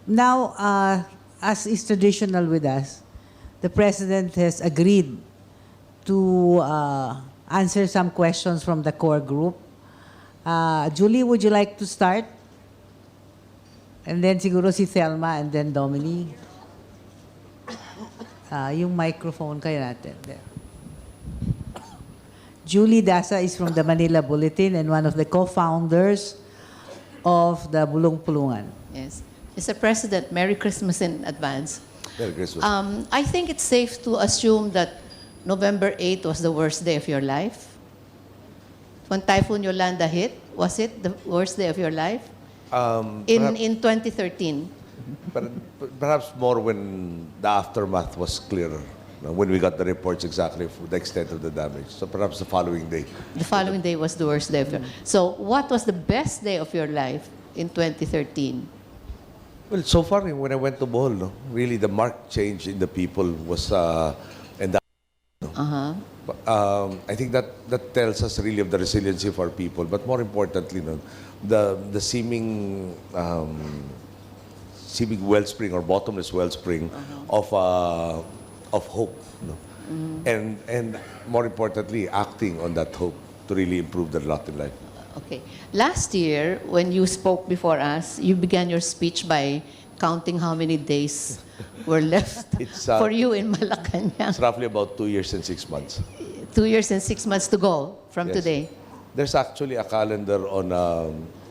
Now, as is traditional with us, the President has agreed to answer some questions from the core group. Julie, would you like to start? And then siguro si Thelma and then Dominique. Yung microphone kayo natin. There. Julie Dasa is from the Manila Bulletin and one of the co-founders of the Bulong Pulungan. Yes. Mr. President, Merry Christmas in advance. Merry Christmas. I think it's safe to assume that November 8 was the worst day of your life. When Typhoon Yolanda hit, was it the worst day of your life? In 2013. Perhaps more when the aftermath was clearer, when we got the reports exactly for the extent of the damage. So perhaps the following day. The following day was the worst day of your life. So what was the best day of your life in 2013? Well, so far when I went to Bohol, really the marked change in the people was and the, I think that tells us really of the resiliency of our people. But more importantly, the seeming wellspring or bottomless wellspring of hope, and more importantly, acting on that hope to really improve their lot in life. Okay. Last year, when you spoke before us, you began your speech by counting how many days were left for you in Malacanang. It's roughly about 2 years and 6 months. 2 years and 6 months to go from today. There's actually a calendar on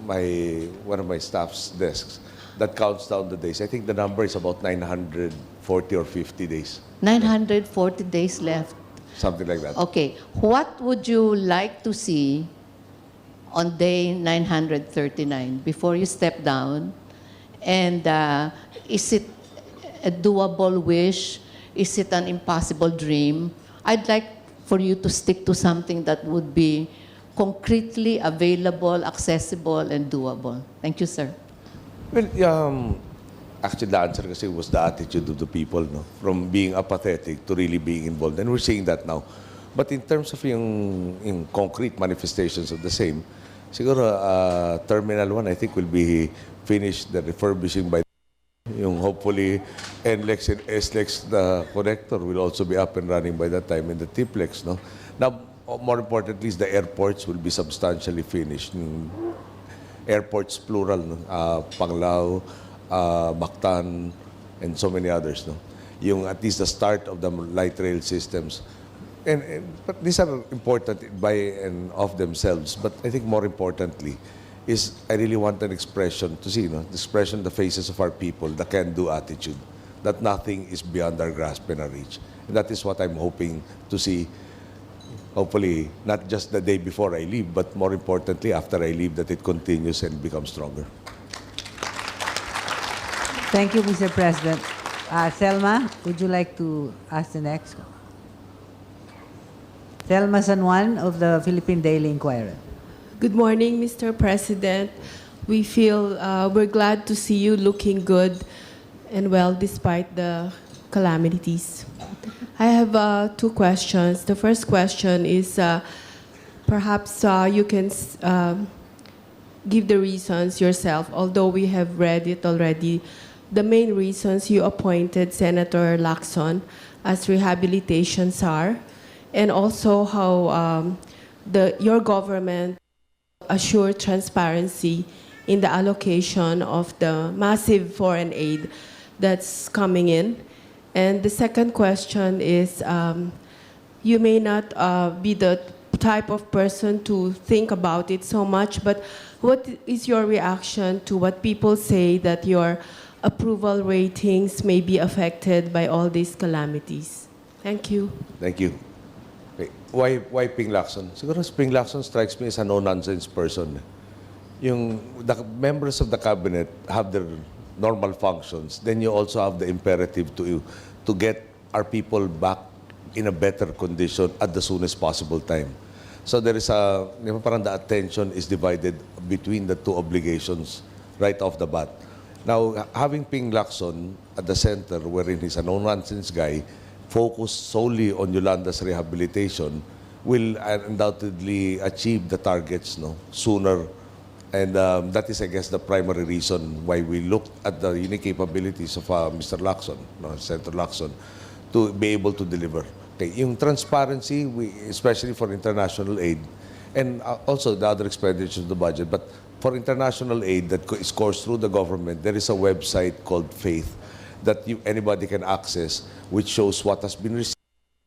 one of my staff's desks that counts down the days. I think the number is about 940 or 50 days. 940 days left. Something like that. Okay. What would you like to see on day 939 before you step down? And is it a doable wish? Is it an impossible dream? I'd like for you to stick to something that would be concretely available, accessible, and doable. Thank you, sir. Well, actually, the answer kasi was the attitude of the people, from being apathetic to really being involved. And we're seeing that now. But in terms of yung concrete manifestations of the same, siguro Terminal 1, I think, will be finished, the refurbishing by yung hopefully NLEX and SLEX, the connector, will also be up and running by that time in the TPLEX. Now, more importantly, is the airports will be substantially finished. Airports plural, Panglao, Mactan, and so many others. Yung at least the start of the light rail systems. But these are important by and of themselves. But I think more importantly is I really want an expression to see, the expression in the faces of our people, the can-do attitude, that nothing is beyond our grasp and our reach. And that is what I'm hoping to see, hopefully, not just the day before I leave, but more importantly, after I leave, that it continues and becomes stronger. Thank you, Mr. President. Thelma, would you like to ask the next? Thelma San Juan of the Philippine Daily Inquirer. Good morning, Mr. President. We feel we're glad to see you looking good and well despite the calamities. I have 2 questions. The first question is perhaps you can give the reasons yourself, although we have read it already, the main reasons you appointed Senator Lacson as rehabilitation czar, and also how your government assure transparency in the allocation of the massive foreign aid that's coming in. And the second question is, you may not be the type of person to think about it so much, but what is your reaction to what people say that your approval ratings may be affected by all these calamities? Thank you. Thank you. Why Ping Lacson? Siguro Ping Lacson strikes me as a no-nonsense person. The members of the cabinet have their normal functions. Then you also have the imperative to get our people back in a better condition at the soonest possible time. So there is parang the attention is divided between the 2 obligations right off the bat. Now, having Ping Lacson at the center, wherein he's a no-nonsense guy, focused solely on Yolanda's rehabilitation, will undoubtedly achieve the targets sooner And that is, I guess, the primary reason why we looked at the unique capabilities of Mr. Lacson, no, Senator Lacson, to be able to deliver. Okay, yung transparency, especially for international aid, and also the other expenditures of the budget, but for international aid that is coursed through the government, there is a website called Faith that anybody can access, which shows what has been received,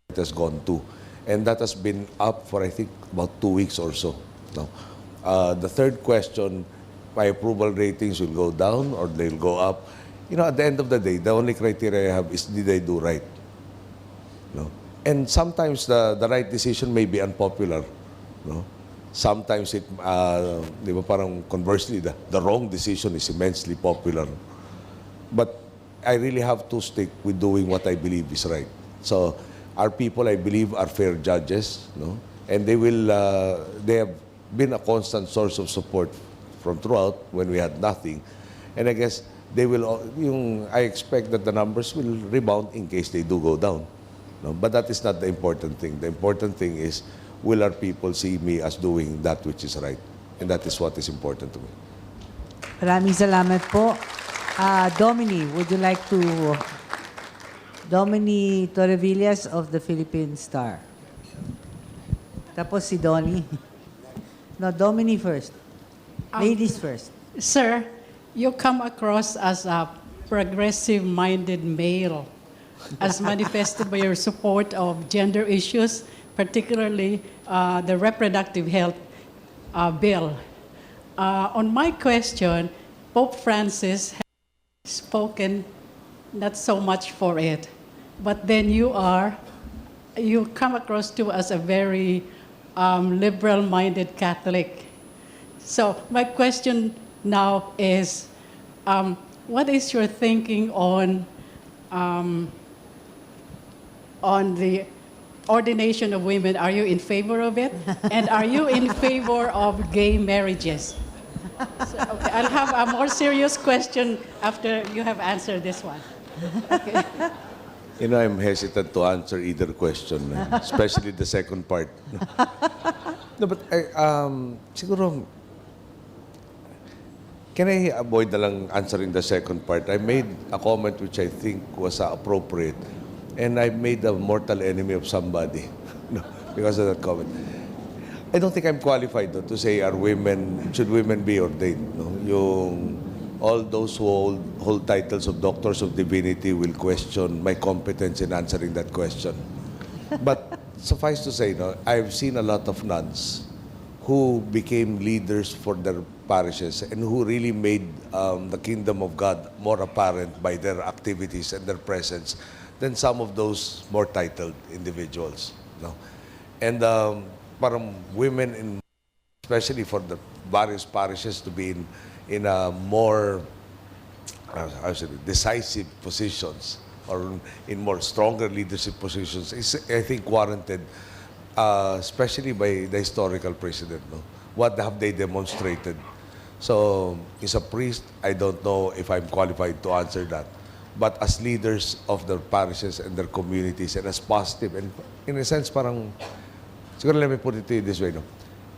what has gone to. And that has been up for, I think, about 2 weeks or so. No. The third question, my approval ratings will go down or they'll go up. You know, at the end of the day, the only criteria I have is, did I do right? No. And sometimes the right decision may be unpopular. No? Sometimes it, di ba, parang conversely, the wrong decision is immensely popular. But I really have to stick with doing what I believe is right. So our people, I believe, are fair judges, no? And they will, they have been a constant source of support from throughout when we had nothing. And I guess they will, I expect that the numbers will rebound in case they do go down. No? But that is not the important thing. The important thing is, will our people see me as doing that which is right? And that is what is important to me. Maraming salamat po. Domini, would you like to... Domini Torrevillas of the Philippine Star. Tapos si Donnie. No, Domini first. Ladies first. Sir, you come across as a progressive-minded male, as manifested by your support of gender issues, particularly the reproductive health bill. On my question, Pope Francis has spoken not so much for it, but then you come across to as a very liberal-minded Catholic. So my question now is, what is your thinking on the ordination of women? Are you in favor of it? And are you in favor of gay marriages? So, okay, I'll have a more serious question after you have answered this one. Okay. You know, I'm hesitant to answer either question, especially the second part. No, but siguro, can I avoid na lang answering the second part? I made a comment which I think was appropriate, and I made a mortal enemy of somebody because of that comment. I don't think I'm qualified to say, should women be ordained? No? All those who hold titles of Doctors of Divinity will question my competence in answering that question. But suffice to say, I've seen a lot of nuns who became leaders for their parishes and who really made the kingdom of God more apparent by their activities and their presence than some of those more titled individuals. No? And parang women, especially for the various parishes, to be in a more decisive positions or in more stronger leadership positions is, I think, warranted, especially by the historical precedent. No? What have they demonstrated? So, as a priest, I don't know if I'm qualified to answer that. But as leaders of their parishes and their communities, and as positive, and in a sense, parang, siguro let me put it to you this way, no?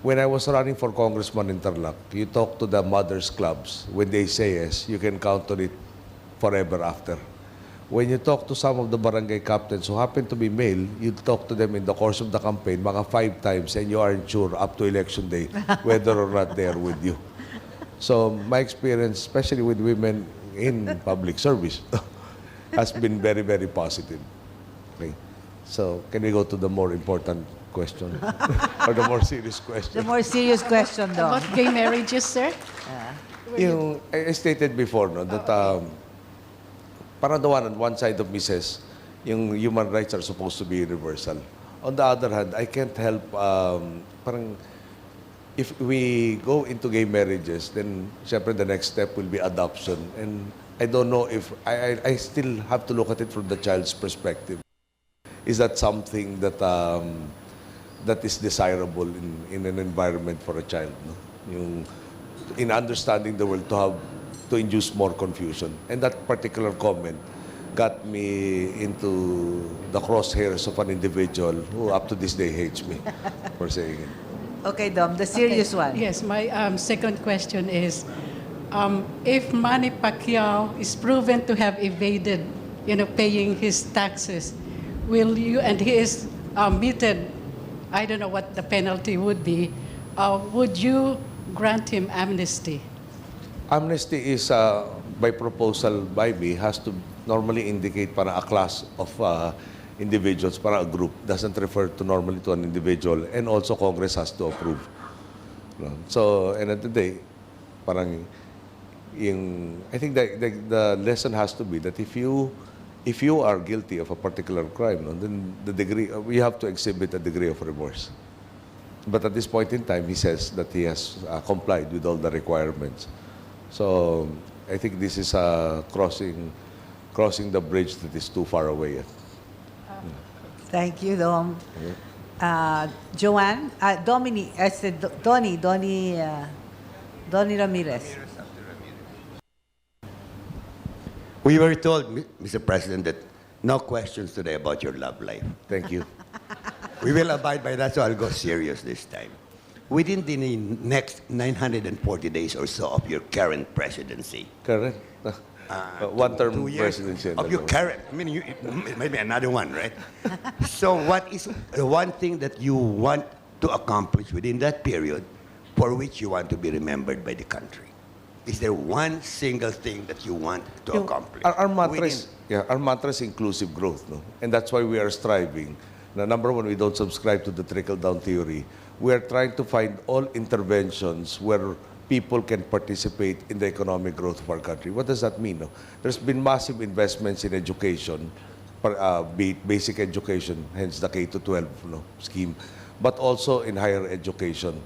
When I was running for congressman in Tarlac, you talk to the mothers' clubs. When they say yes, you can count on it forever after. When you talk to some of the barangay captains who happen to be male, you talk to them in the course of the campaign, mga 5 times, and you aren't sure up to election day whether or not they are with you. So my experience, especially with women in public service, has been very, very positive. Okay. So can we go to the more important question? Or the more serious question? The more serious question, though. About gay marriages, sir? I stated before, that parang on one side of me says, yung human rights are supposed to be universal. On the other hand, I can't help, parang, if we go into gay marriages, then syempre the next step will be adoption. And I don't know if, I still have to look at it from the child's perspective. Is that something that that is desirable in an environment for a child? No? In understanding the world, to induce more confusion. And that particular comment got me into the crosshairs of an individual who up to this day hates me for saying it. Okay, Dom, the serious one. Yes, my second question is, if Manny Pacquiao is proven to have evaded, paying his taxes, will you, and he is meted, I don't know what the penalty would be, would you grant him amnesty? Amnesty is, by proposal by me, has to normally indicate para a class of individuals, para a group. Doesn't refer to normally to an individual. And also Congress has to approve. No? So, end of the day, parang I think the lesson has to be that if you are guilty of a particular crime, no, then the degree, we have to exhibit a degree of remorse. But at this point in time, he says that he has complied with all the requirements. So I think this is crossing the bridge that is too far away yet. Thank you, Dom. Joanne, Dominic, I said Donnie Ramirez. We were told, Mr. President, that no questions today about your love life. Thank you. We will abide by that, so I'll go serious this time. Within the next 940 days or so of your current presidency, Correct. One-term 2 years presidency. of your current, I mean, maybe another one, right? So what is the one thing that you want to accomplish within that period for which you want to be remembered by the country? Is there one single thing that you want to accomplish? Our mantra is inclusive growth, no? And that's why we are striving. Now, number one, we don't subscribe to the trickle-down theory. We are trying to find all interventions where people can participate in the economic growth of our country. What does that mean? No? There's been massive investments in education, be it basic education, hence the K-12 scheme, but also in higher education.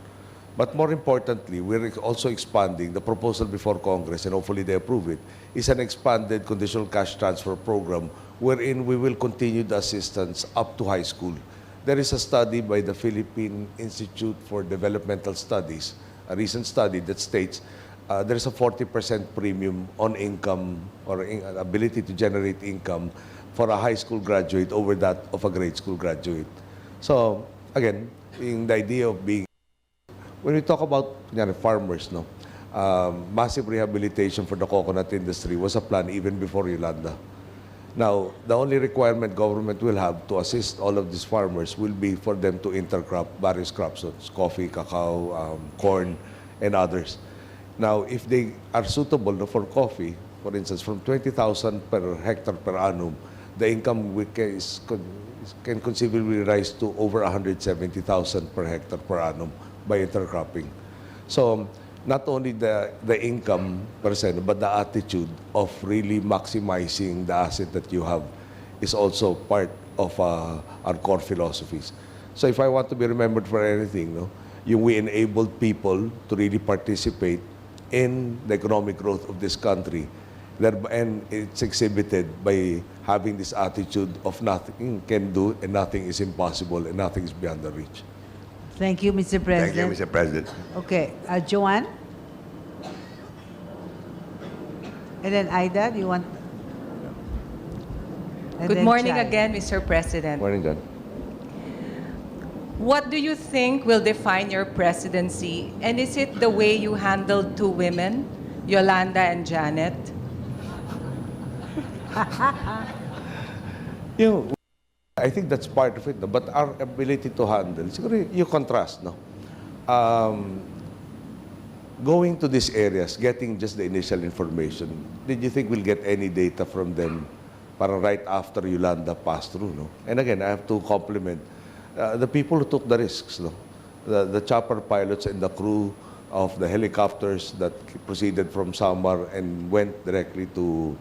But more importantly, we're also expanding the proposal before Congress, and hopefully they approve it, is an expanded conditional cash transfer program wherein we will continue the assistance up to high school. There is a study by the Philippine Institute for Developmental Studies, a recent study that states there's a 40% premium on income or ability to generate income for a high school graduate over that of a grade school graduate. So, again, in the idea of being, when we talk about farmers, massive rehabilitation for the coconut industry was a plan even before Yolanda. Now, the only requirement government will have to assist all of these farmers will be for them to intercrop various crops, so coffee, cacao, corn, and others. Now, if they are suitable for coffee, for instance, from 20,000 per hectare per annum, the income can conceivably rise to over 170,000 per hectare per annum by intercropping. So, not only the income per se, but the attitude of really maximizing the asset that you have is also part of our core philosophies. So if I want to be remembered for anything, we enabled people to really participate in the economic growth of this country. And it's exhibited by having this attitude of nothing can do and nothing is impossible and nothing is beyond the reach. Thank you, Mr. President. Thank you, Mr. President. Okay, Joanne? And then Ida, do you want? And Good then morning Chai. again, Mr. President. Morning, John. What do you think will define your presidency? And is it the way you handled two women, Yolanda and Janet? I think that's part of it, but our ability to handle, siguro you contrast, going to these areas, getting just the initial information, did you think we'll get any data from them para right after Yolanda passed through, And again, I have to compliment the people who took the risks, the chopper pilots and the crew of the helicopters that proceeded from Samar and went directly to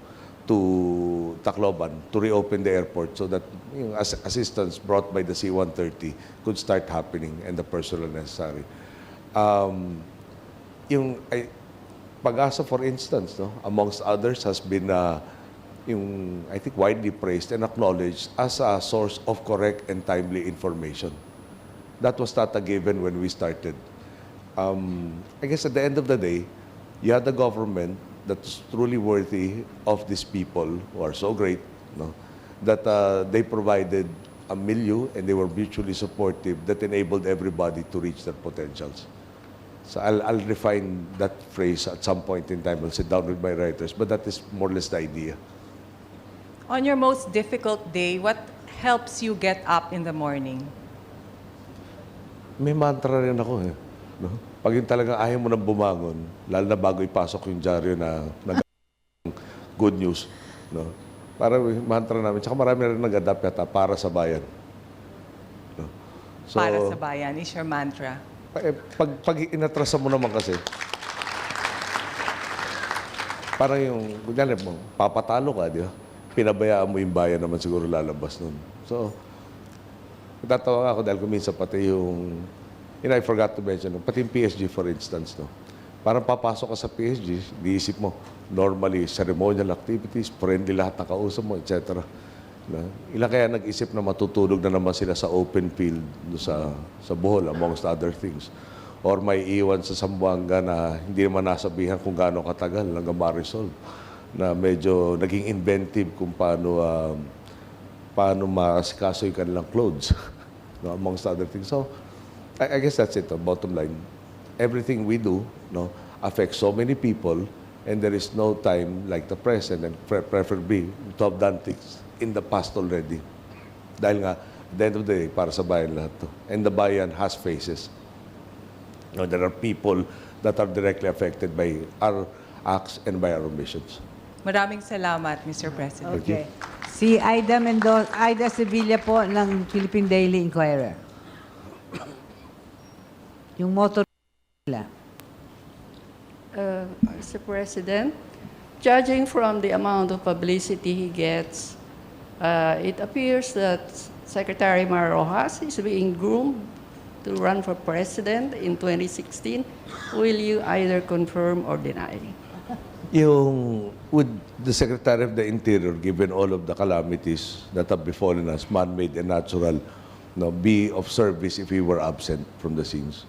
Tacloban to reopen the airport so that assistance brought by the C-130 could start happening and the personnel necessary. Pag-asa, for instance, amongst others, has been I think widely praised and acknowledged as a source of correct and timely information. That was not a given when we started. I guess at the end of the day, you had the government that's truly worthy of these people who are so great, that they provided a milieu and they were mutually supportive that enabled everybody to reach their potentials. So I'll refine that phrase at some point in time. I'll sit down with my writers, but that is more or less the idea. On your most difficult day, what helps you get up in the morning? May mantra rin ako eh. No? Pag yung talagang ayaw mo nang bumangon, lalo na bago ipasok yung dyaryo na good news. No? Para mantra namin. Tsaka marami na rin nag-adapt yata para sa bayan. No? So, Para sa bayan is your mantra. pag inatrasan mo naman kasi, parang yung, kunyari mo, papatalo ka, di ba? Pinabayaan mo yung bayan naman siguro lalabas nun. So, natatawa ako dahil kuminsan pati yung, I forgot to mention, pati yung PSG for instance, no? Parang papasok ka sa PSG, diisip mo, normally, ceremonial activities, friendly lahat ng kausap mo, etc. No? Ilang kaya nag-isip na matutulog na naman sila sa open field sa Bohol, amongst other things. Or may iwan sa Zamboanga na hindi naman nasabihan kung gaano katagal hanggang ma-resolve. Na medyo naging inventive kung paano maasikaso yung kanilang clothes. No, amongst other things. So, I guess that's it. Bottom line, everything we do, no, affects so many people, and there is no time like the present, and preferably to have done things in the past already. Dahil nga, at the end of the day, para sa bayan lahat to. And the bayan has faces. You know, there are people that are directly affected by our acts and by our omissions. Maraming salamat, Mr. President. Okay. Si Aida Sevilla po ng Philippine Daily Inquirer. Yung motor nila. Mr. President, judging from the amount of publicity he gets, it appears that Secretary Mar Rojas is being groomed to run for president in 2016. Will you either confirm or deny? Would the Secretary of the Interior, given all of the calamities that have befallen us, man-made and natural, be of service if he were absent from the scenes?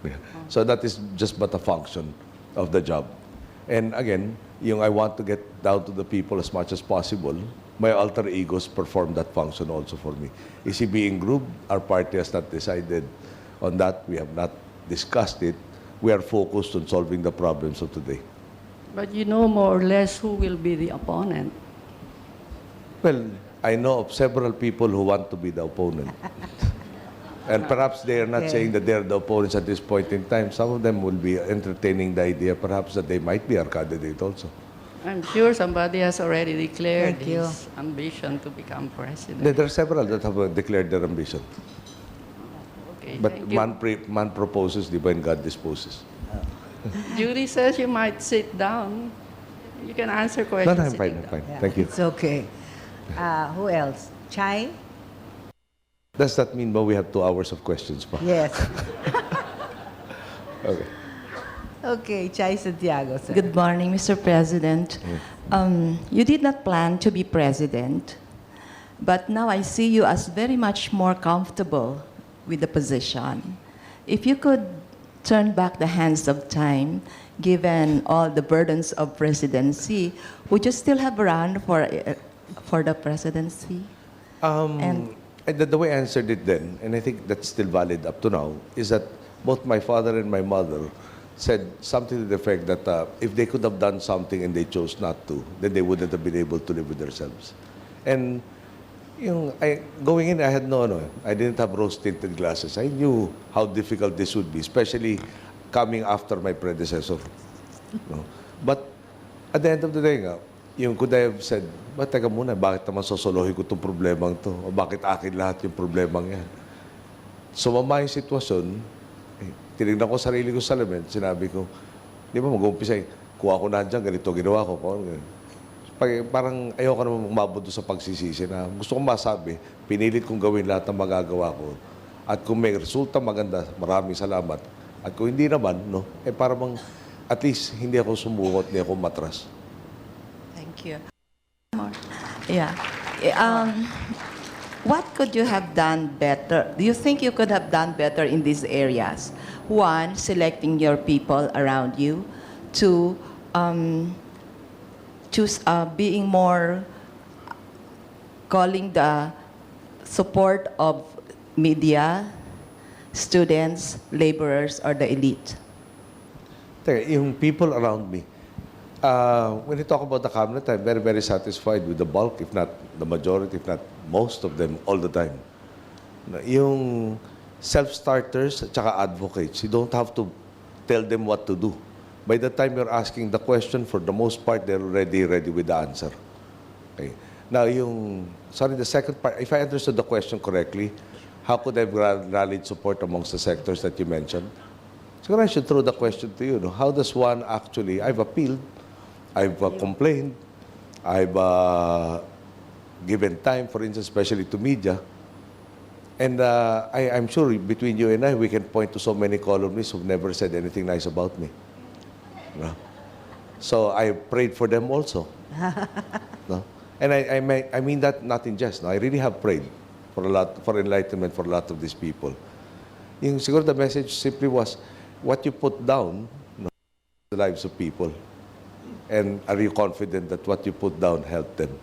Yeah. So that is just but a function of the job. And again, I want to get down to the people as much as possible. My alter egos perform that function also for me. Is he being grouped? Our party has not decided on that. We have not discussed it. We are focused on solving the problems of today. But you know more or less who will be the opponent. Well, I know of several people who want to be the opponent. And perhaps they are not saying that they are the opponents at this point in time. Some of them will be entertaining the idea perhaps that they might be our candidate also. I'm sure somebody has already declared Thank you. his ambition to become president. There are several that have declared their ambition. Okay, But thank you. man proposes, di ba, and God disposes. Judy says you might sit down. You can answer No, questions. no, I'm fine, sitting I'm fine. down. Yeah, Thank you. It's okay. Who else? Chai? Does that mean we have 2 hours of questions pa? Yes. Okay. Okay, Chai Santiago, sir. Good morning, Mr. President. You did not plan to be president, but now I see you as very much more comfortable with the position. If you could turn back the hands of time, given all the burdens of presidency, would you still have run for the presidency? And The way I answered it then, and I think that's still valid up to now, is that both my father and my mother said something to the effect that if they could have done something and they chose not to, then they wouldn't have been able to live with themselves. And going in, I had I didn't have rose-tinted glasses. I knew how difficult this would be, especially coming after my predecessor. No? But at the end of the day, could I have said, teka muna, bakit naman sosolohin ko itong problemang to? O bakit akin lahat yung problemang yan? Sumama yung sitwasyon, tinignan ko sarili ko sa salamin, sinabi ko, di ba mag-umpisa, kuha ko na dyan, ganito ginawa ko. Parang ayoko naman umabot sa pagsisisi na gusto kong masabi, pinilit kong gawin lahat ng magagawa ko. At kung may resulta maganda, maraming salamat. At kung hindi naman, parang at least hindi ako sumukot, hindi ako matras. thank you. Yeah. What could you have done better? Do you think you could have done better in these areas? 1, selecting your people around you. 2, being more calling the support of media, students, laborers, or the elite? Teka, yung people around me, when you talk about the cabinet, I'm very, very satisfied with the bulk, if not the majority, if not most of them, all the time. Yung self-starters at saka advocates, you don't have to tell them what to do. By the time you're asking the question, for the most part, they're already ready with the answer. Okay. Now, the second part, if I understood the question correctly, how could I have rallied support amongst the sectors that you mentioned? So I should throw the question to you. No? How does one actually, I've appealed, I've complained, I've given time, for instance, especially to media. And I'm sure between you and I, we can point to so many columnists who've never said anything nice about me. No? So I prayed for them also. No? And I mean that not in jest. No? I really have prayed for enlightenment for a lot of these people. Yung siguro the message simply was, what you put down, no, the lives of people. And are you confident that what you put down helped them?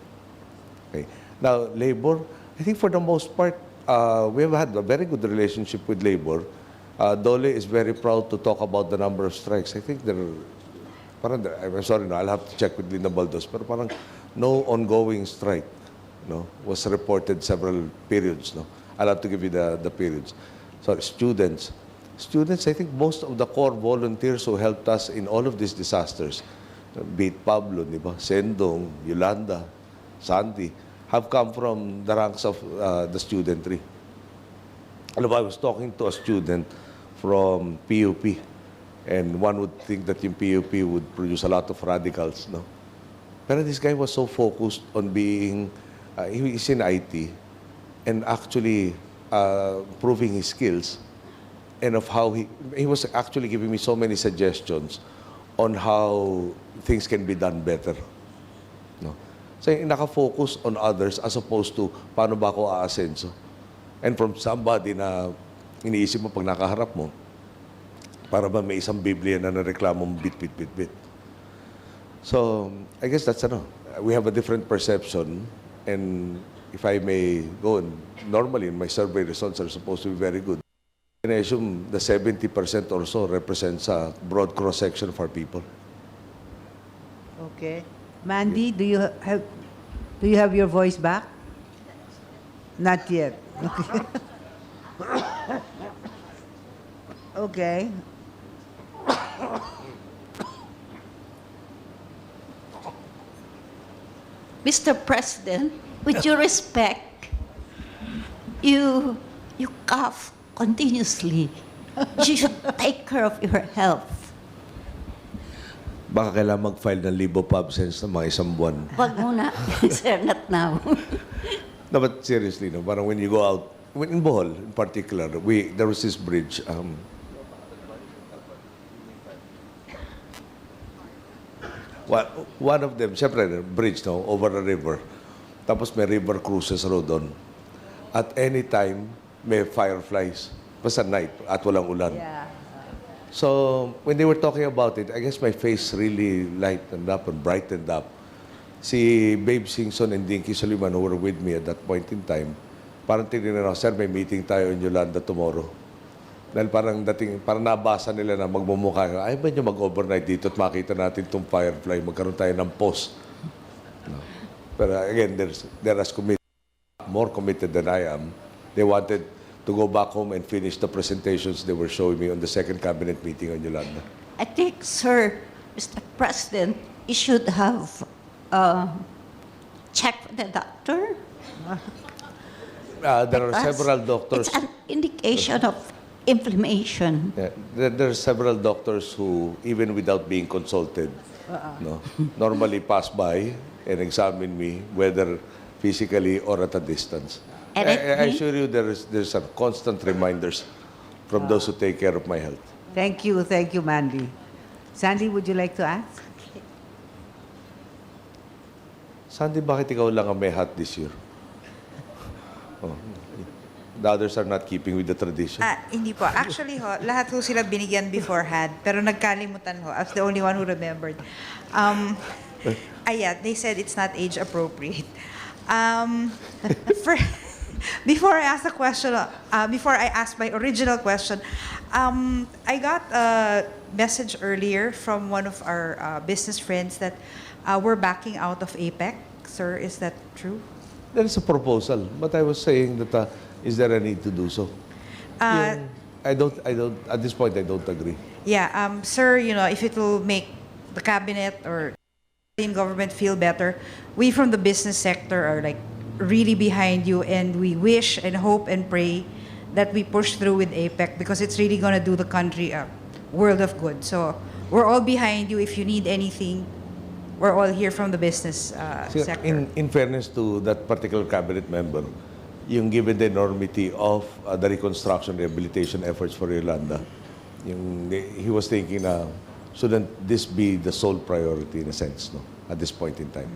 Okay. Now, labor, I think for the most part, we have had a very good relationship with labor. Dole is very proud to talk about the number of strikes. I think I'm sorry, no, I'll have to check with Linda Baldos, pero parang no ongoing strike, no, was reported several periods. No, I'll have to give you the periods. Sorry, students, I think most of the core volunteers who helped us in all of these disasters, be it Pablo, di ba? Sendong, Yolanda, Sandy, have come from the ranks of the studentry. I was talking to a student from PUP, and one would think that yung PUP would produce a lot of radicals, no? Pero this guy was so focused on being, he's in IT, and actually proving his skills, and of how he was actually giving me so many suggestions on how things can be done better. No? So, naka-focus on others as opposed to paano ba ako aasenso. And from somebody na iniisip mo pag nakaharap mo, para ba may isang Biblia na nareklamo mong bit. So, I guess that's we have a different perception, and if I may go, normally my survey results are supposed to be very good. And I assume the 70% or so represents a broad cross-section of our people. Okay. Mandy, do you have your voice back? Not yet. Okay. Okay. Mr. President, with due respect, you cough continuously. You should take care of your health. Baka kailangan mag-file ng leave of absence ng mga isang buwan. Wag muna, sir, not now. No, but seriously, no, parang when you go out, in Bohol in particular, there was this bridge. One of them, syempre, bridge, no, over a river. Tapos may river cruises road doon. At any time, may fireflies. Basta night, at walang ulan. Yeah. So, when they were talking about it, I guess my face really lightened up and brightened up. Si Babe Singson and Dinky Soliman, who were with me at that point in time, parang tinignan ako, sir, may meeting tayo in Yolanda tomorrow. Dahil parang nabasa nila na magmumukha, ay ba nyo mag-overnight dito at makita natin itong firefly, magkaroon tayo ng post. No. Pero again, they're as committed, more committed than I am. They wanted to go back home and finish the presentations they were showing me on the second cabinet meeting on Yolanda. I think, sir, Mr. President, you should have checked the doctor. There are several doctors. It's an indication of inflammation. Yeah, there are several doctors who, even without being consulted, no, normally pass by and examine me, whether physically or at a distance. And I assure you, there's some constant reminders from those who take care of my health. Thank you, Mandy. Sandy, would you like to ask? Sandy, bakit ikaw lang ang may hat this year? Oh. The others are not keeping with the tradition. Hindi po. Actually, lahat ho sila binigyan beforehand, pero nagkalimutan ho. I was the only one who remembered. Yeah, they said it's not age appropriate. Before I ask the question, before I ask my original question, I got a message earlier from one of our business friends that we're backing out of APEC. Sir, is that true? There is a proposal, but I was saying that is there a need to do so? I don't, at this point, I don't agree. Yeah, sir, you know, if it will make the cabinet or in government feel better, we from the business sector are like really behind you, and we wish and hope and pray that we push through with APEC because it's really going to do the country a world of good. So we're all behind you. If you need anything, we're all here from the business sector. In fairness to that particular cabinet member, yung given the enormity of the reconstruction rehabilitation efforts for Yolanda, he was thinking na shouldn't this be the sole priority in a sense, no, at this point in time?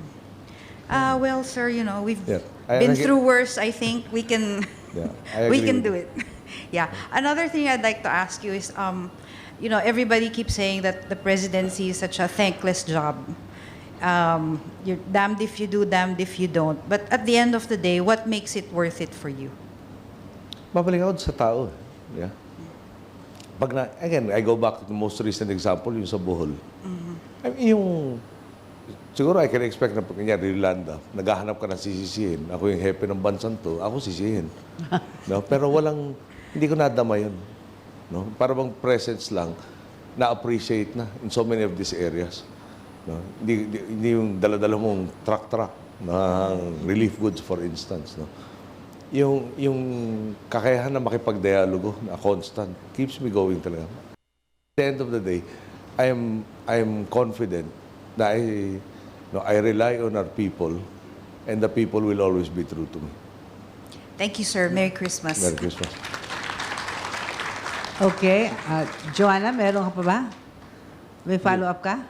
Well, sir, you know, we've Yeah. been through worse. I think we can I we agree can with do it. Yeah. Another thing I'd like to ask you is, you know, everybody keeps saying that the presidency is such a thankless job. You're damned if you do, damned if you don't. But at the end of the day, what makes it worth it for you? Babalik ako sa tao. Yeah. Again, I go back to the most recent example, yung sa Bohol. I mean, siguro I can expect na pag kanyari Yolanda, naghahanap ka ng sisisihin. Ako yung hepe ng bansang to, ako sisihin. No? Pero hindi ko nadama yun. No? Para bang presence lang, na-appreciate na in so many of these areas. No? Hindi yung dala-dala mong truck ng relief goods, for instance. No? Yung kakayahan na makipagdialogo na constant keeps me going talaga. At the end of the day, I am confident that I rely on our people, and the people will always be true to me. Thank you, sir. Merry Christmas. Merry Christmas. Okay. Joanna, meron ka pa ba? May follow-up ka?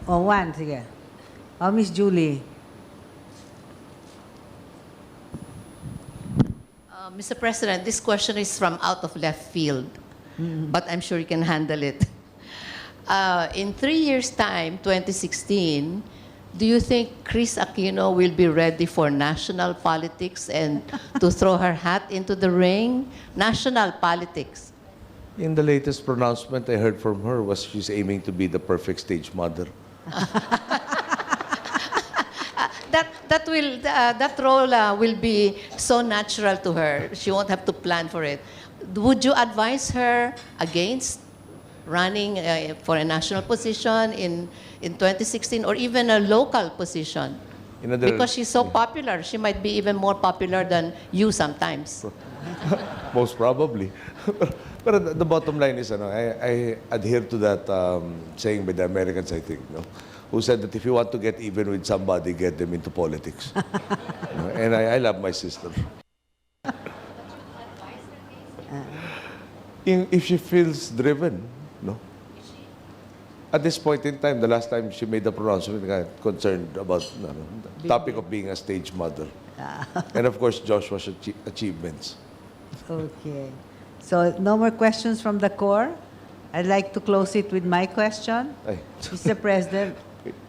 One, sige. Miss Julie. Mr. President, this question is from out of left field, but I'm sure you can handle it. In 3 years' time, 2016, do you think Chris Aquino will be ready for national politics and to throw her hat into the ring? National politics. In the latest pronouncement I heard from her was she's aiming to be the perfect stage mother. That role will be so natural to her. She won't have to plan for it. Would you advise her against running for a national position in 2016 or even a local position? Because she's so popular, she might be even more popular than you sometimes. Most probably. But the bottom line is, I adhere to that saying by the Americans, I think, who said that if you want to get even with somebody, get them into politics. And I love my sister. If she feels driven, at this point in time, the last time she made the pronouncement, concerned about the topic of being a stage mother. And of course, Joshua's achievements. Okay. So, no more questions from the core? I'd like to close it with my question. Mr. President,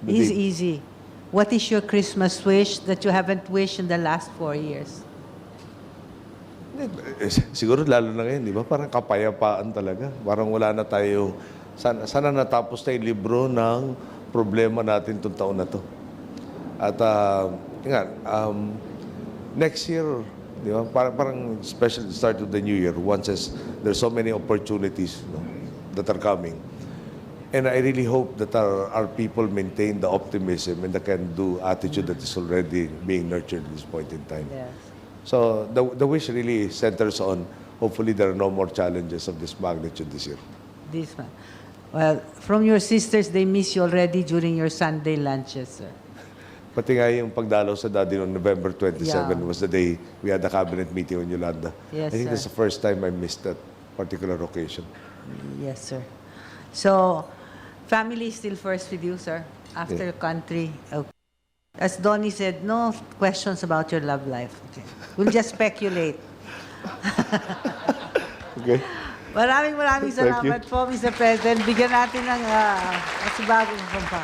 it's easy. What is your Christmas wish that you haven't wished in the last 4 years? Siguro lalo na ngayon, di ba? Parang kapayapaan talaga. Parang wala na tayo. Sana natapos na yung libro ng problema natin itong taon na to. At next year, di ba? Parang especially start of the new year, once there's so many opportunities that are coming. And I really hope that our people maintain the optimism and the can-do attitude that is already being nurtured at this point in time. Yes. So the wish really centers on, hopefully there are no more challenges of this magnitude this year. This one. Well, from your sisters, they miss you already during your Sunday lunches, sir. Pati nga yung pagdalaw sa daddy on November 27 was the day we had the cabinet meeting on Yolanda. Yes, I think sir. that's the first time I missed that particular occasion. Yes, sir. So, family is still first with you, sir, after country. Okay. As Donnie said, no questions about your love life. Okay. We'll just speculate. Okay. Maraming salamat po, Mr. President. Bigyan natin ng bagong pampa.